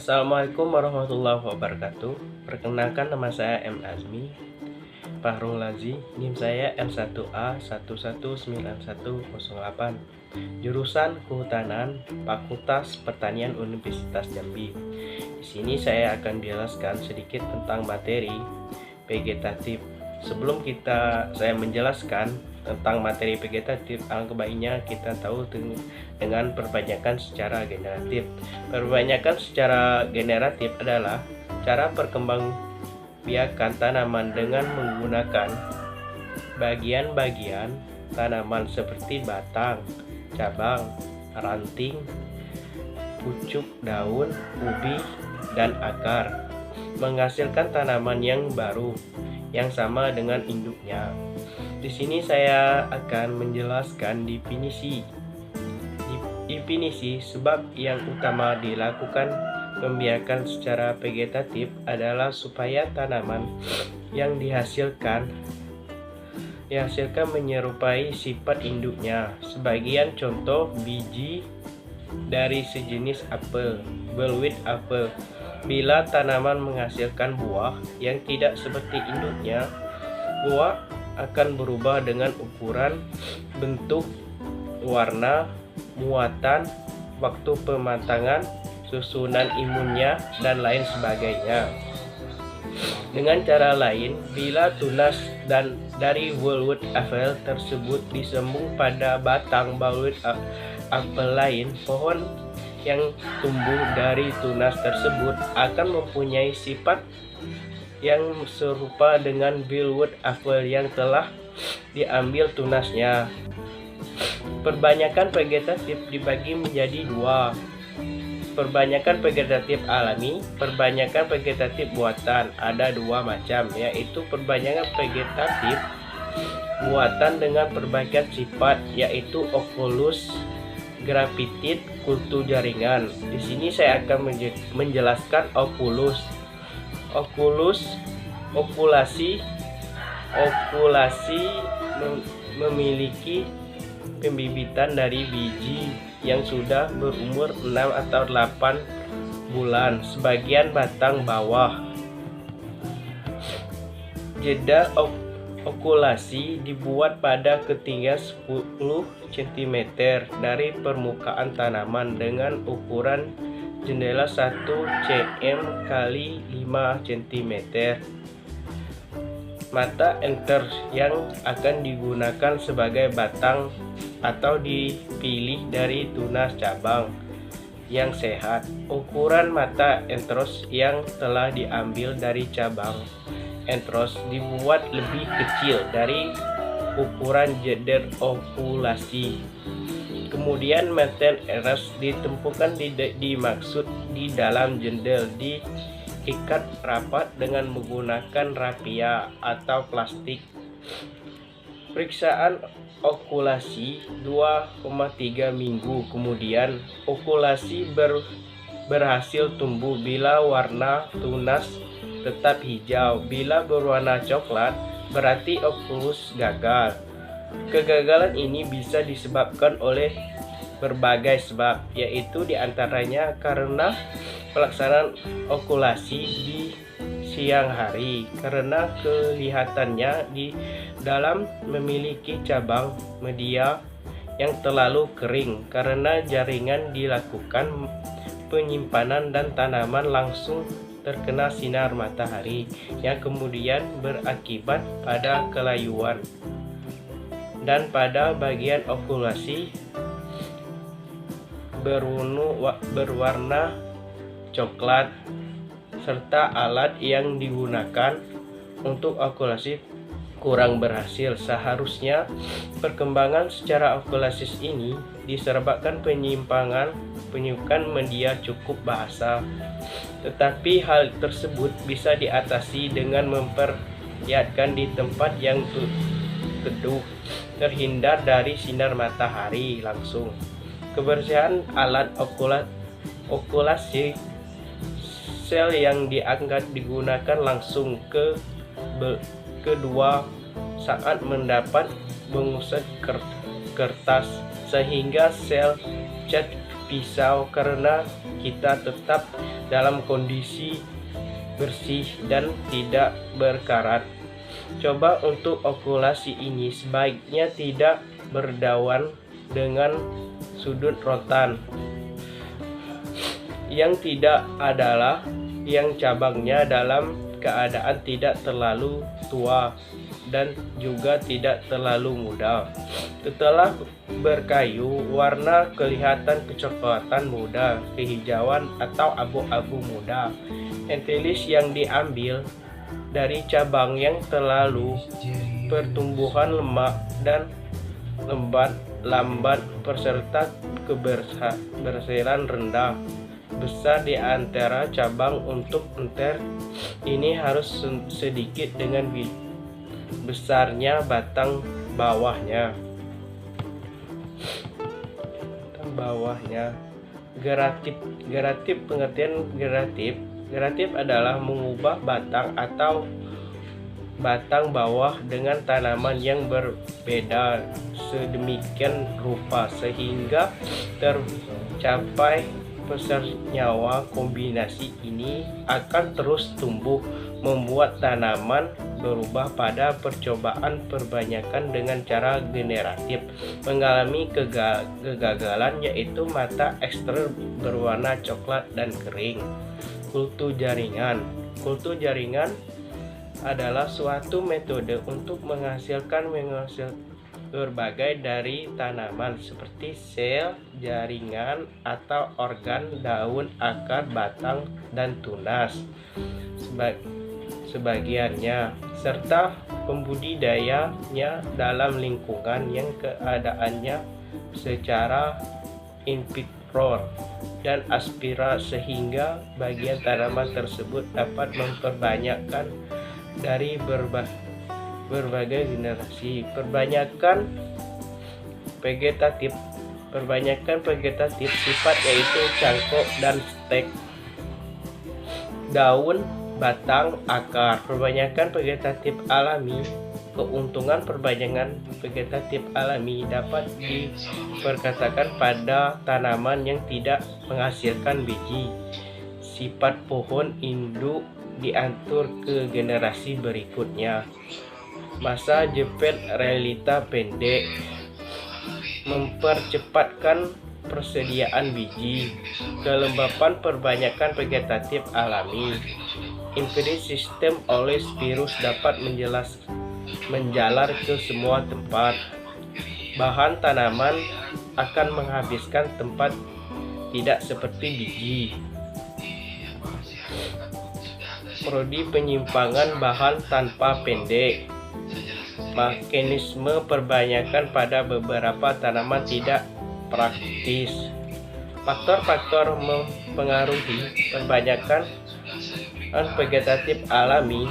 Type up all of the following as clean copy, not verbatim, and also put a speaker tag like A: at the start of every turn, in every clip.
A: Assalamualaikum warahmatullahi wabarakatuh. Perkenalkan, nama saya M. Azmi Fahrul Lazi. NIM saya M1A119108. Jurusan Kehutanan, Fakultas Pertanian Universitas Jambi. Di sini saya akan jelaskan sedikit tentang materi vegetatif. Sebelum saya menjelaskan tentang materi vegetatif, alangkah baiknya kita tahu dengan perbanyakan secara generatif. Perbanyakan secara generatif adalah cara perkembangbiakan tanaman dengan menggunakan bagian-bagian tanaman seperti batang, cabang, ranting, pucuk daun, ubi, dan akar, menghasilkan tanaman yang baru yang sama dengan induknya. Di sini saya akan menjelaskan definisi sebab yang utama dilakukan pembiakan secara vegetatif adalah supaya tanaman yang dihasilkan menyerupai sifat induknya. Sebagian contoh biji dari sejenis apel, bullwheat apple. Bila tanaman menghasilkan buah yang tidak seperti induknya, buah akan berubah dengan ukuran, bentuk, warna, muatan, waktu pematangan, susunan imunnya, dan lain sebagainya. Dengan cara lain, bila tunas dari bullwheat apple tersebut disambung pada batang bullwheat apple lain, pohon yang tumbuh dari tunas tersebut akan mempunyai sifat yang serupa dengan bullwheat apple yang telah diambil tunasnya. Perbanyakan vegetatif dibagi menjadi dua: perbanyakan vegetatif alami, perbanyakan vegetatif buatan. Ada dua macam, yaitu perbanyakan vegetatif buatan dengan perbaikan sifat, yaitu oculus, grafitid, kultur jaringan. Di sini saya akan menjelaskan okulasi memiliki pembibitan dari biji yang sudah berumur 6 atau 8 bulan sebagian batang bawah. Jeda okulasi dibuat pada ketinggian 10 cm dari permukaan tanaman dengan ukuran jendela 1 cm kali 5 cm. Mata enter yang akan digunakan sebagai batang atau dipilih dari tunas cabang yang sehat. Ukuran mata entros yang telah diambil dari cabang entros dibuat lebih kecil dari ukuran jeder okulasi. Kemudian meten eras ditemukan dimaksud di dalam jendel, diikat rapat dengan menggunakan rapia atau plastik. Periksaan okulasi 2,3 minggu kemudian okulasi berhasil tumbuh bila warna tunas tetap hijau. Bila berwarna coklat, berarti okulus gagal. Kegagalan ini bisa disebabkan oleh berbagai sebab, yaitu diantaranya karena pelaksanaan okulasi di siang hari, karena kelihatannya di dalam memiliki cabang media yang terlalu kering, karena jaringan dilakukan penyimpanan dan tanaman langsung terkena sinar matahari yang kemudian berakibat pada kelayuan. Dan pada bagian okulasi berwarna coklat, serta alat yang digunakan untuk okulasi kurang berhasil. Seharusnya perkembangan secara okulasis ini disebabkan penyukan media cukup bahasa, tetapi hal tersebut bisa diatasi dengan memperlihatkan di tempat yang teduh, terhindar dari sinar matahari langsung. Kebersihan alat okulasi, sel yang diangkat digunakan langsung kedua saat mendapat mengusap kertas, sehingga sel cat pisau karena kita tetap dalam kondisi bersih dan tidak berkarat. Coba untuk okulasi ini sebaiknya tidak berdawan dengan sudut rotan. Yang tidak adalah yang cabangnya dalam keadaan tidak terlalu tua dan juga tidak terlalu muda. Setelah berkayu, warna kelihatan kecoklatan muda, kehijauan atau abu-abu muda. Entilis yang diambil dari cabang yang terlalu pertumbuhan lemak dan lambat beserta keberhasilan rendah. Besar di antara cabang untuk enter ini harus sedikit dengan besarnya batang bawahnya. Geratif pengertian geratif adalah mengubah batang atau batang bawah dengan tanaman yang berbeda sedemikian rupa sehingga tercapai senyawa. Kombinasi ini akan terus tumbuh, membuat tanaman berubah pada percobaan perbanyakan dengan cara generatif mengalami kegagalan, yaitu mata ekster berwarna coklat dan kering. Kultur jaringan adalah suatu metode untuk menghasilkan berbagai dari tanaman seperti sel, jaringan atau organ, daun, akar, batang, dan tunas sebagiannya, serta pembudidayanya dalam lingkungan yang keadaannya secara in vitro dan aspira sehingga bagian tanaman tersebut dapat memperbanyakkan dari berbagai generasi. Perbanyakan vegetatif sifat yaitu cangkok dan stek, daun, batang, akar. Perbanyakan vegetatif alami. Keuntungan perbanyakan vegetatif alami dapat diperkatakan pada tanaman yang tidak menghasilkan biji. Sifat pohon induk diatur ke generasi berikutnya. Masa jepit realita pendek mempercepatkan persediaan biji. Kelembapan perbanyakan vegetatif alami. Infeksi sistem oleh virus dapat menjalar ke semua tempat. Bahan tanaman akan menghabiskan tempat, tidak seperti biji. Prodi penyimpangan bahan tanpa pendek. Mekanisme perbanyakan pada beberapa tanaman tidak praktis. Faktor-faktor mempengaruhi perbanyakan vegetatif alami.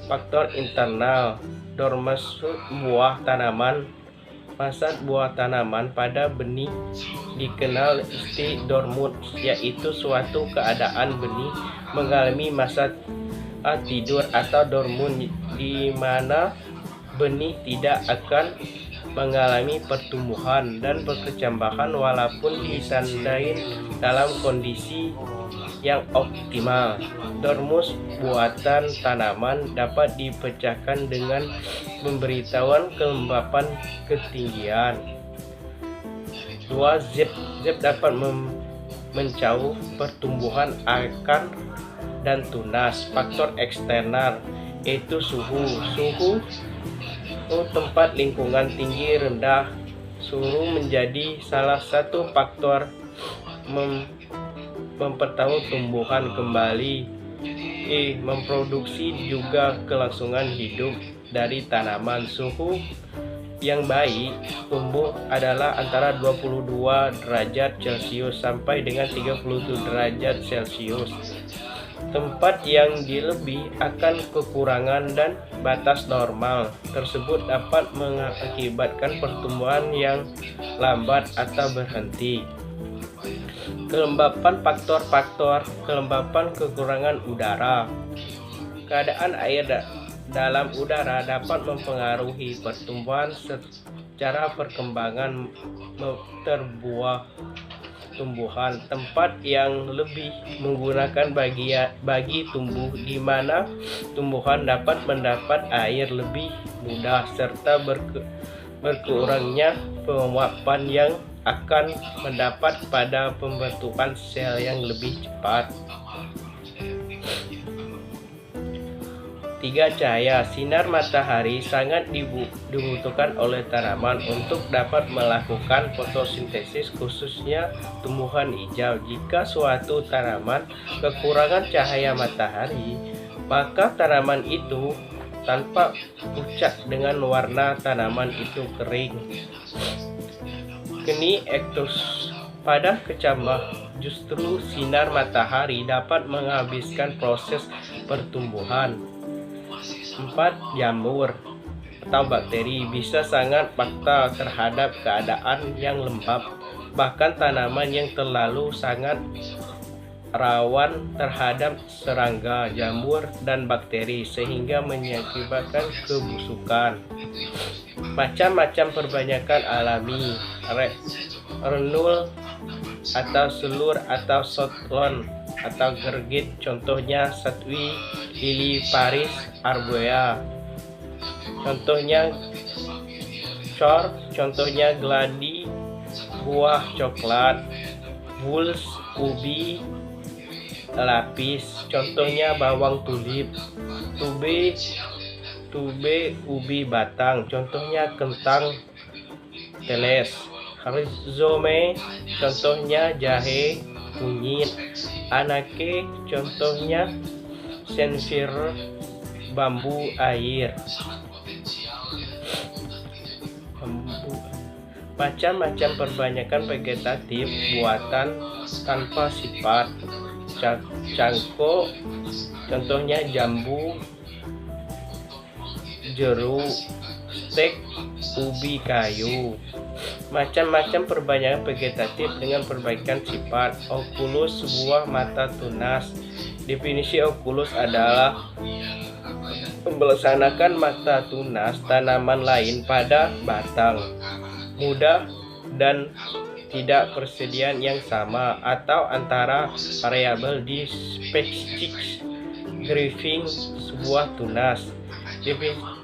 A: Faktor internal, dormans buah tanaman. Masa buah tanaman pada benih dikenal istilah dormant, yaitu suatu keadaan benih mengalami masa tidur atau dormant di mana benih tidak akan mengalami pertumbuhan dan perkembangan walaupun ditandai dalam kondisi yang optimal. Dormus buatan tanaman dapat dipecahkan dengan pemberitahuan kelembapan ketinggian. 2. Zep dapat mencauh pertumbuhan akar dan tunas. Faktor eksternal yaitu suhu tempat, lingkungan tinggi rendah. Suhu menjadi salah satu faktor mempertahankan tumbuhan kembali. Memproduksi juga kelangsungan hidup dari tanaman. Suhu yang baik tumbuh adalah antara 22 derajat Celcius sampai dengan 37 derajat Celcius. Tempat yang dilebih akan kekurangan dan batas normal tersebut dapat mengakibatkan pertumbuhan yang lambat atau berhenti. Kelembapan faktor kelembapan kekurangan udara. Keadaan air dalam udara dapat mempengaruhi pertumbuhan secara perkembangan tumbuhan. Tempat yang lebih menggunakan bagi tumbuh, di mana tumbuhan dapat mendapat air lebih mudah, serta berkurangnya penguapan yang akan mendapat pada pembentukan sel yang lebih cepat. 3. Cahaya. Sinar matahari sangat dibutuhkan oleh tanaman untuk dapat melakukan fotosintesis, khususnya tumbuhan hijau. Jika suatu tanaman kekurangan cahaya matahari, maka tanaman itu tanpa pucat dengan warna tanaman itu kering. Keni ektos. Pada kecambah, justru sinar matahari dapat menghabiskan proses pertumbuhan. 4. Jamur atau bakteri bisa sangat peka terhadap keadaan yang lembab, bahkan tanaman yang terlalu sangat rawan terhadap serangga, jamur, dan bakteri, sehingga menyebabkan kebusukan. Macam-macam perbanyakan alami. Renul atau selur atau sotlon atau gergit, contohnya satwi, lili Paris arborea, contohnya cor, contohnya gladi, buah coklat, buls, ubi lapis, contohnya bawang tulip, tube ubi batang, contohnya kentang teles, rhizome, contohnya jahe kunyit, anake, contohnya senfir bambu air. Macam-macam perbanyakan vegetatif buatan tanpa sifat. Cangkok, contohnya jambu, jeruk, stek, ubi kayu. Macam-macam perbanyakan vegetatif dengan perbaikan sifat. Okulus, sebuah mata tunas. Definisi okulus adalah melaksanakan mata tunas tanaman lain pada batang, mudah dan tidak persediaan yang sama atau antara variabel di species griffing sebuah tunas.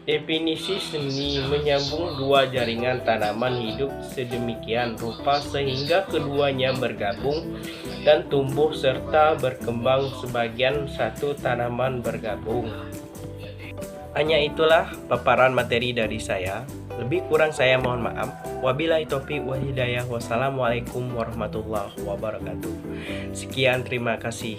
A: Definisi seni menyambung dua jaringan tanaman hidup sedemikian rupa sehingga keduanya bergabung dan tumbuh serta berkembang sebagian satu tanaman bergabung. Hanya itulah paparan materi dari saya. Lebih kurang saya mohon maaf. Wabillahi taufiq wal hidayah. Wassalamualaikum warahmatullahi wabarakatuh. Sekian, terima kasih.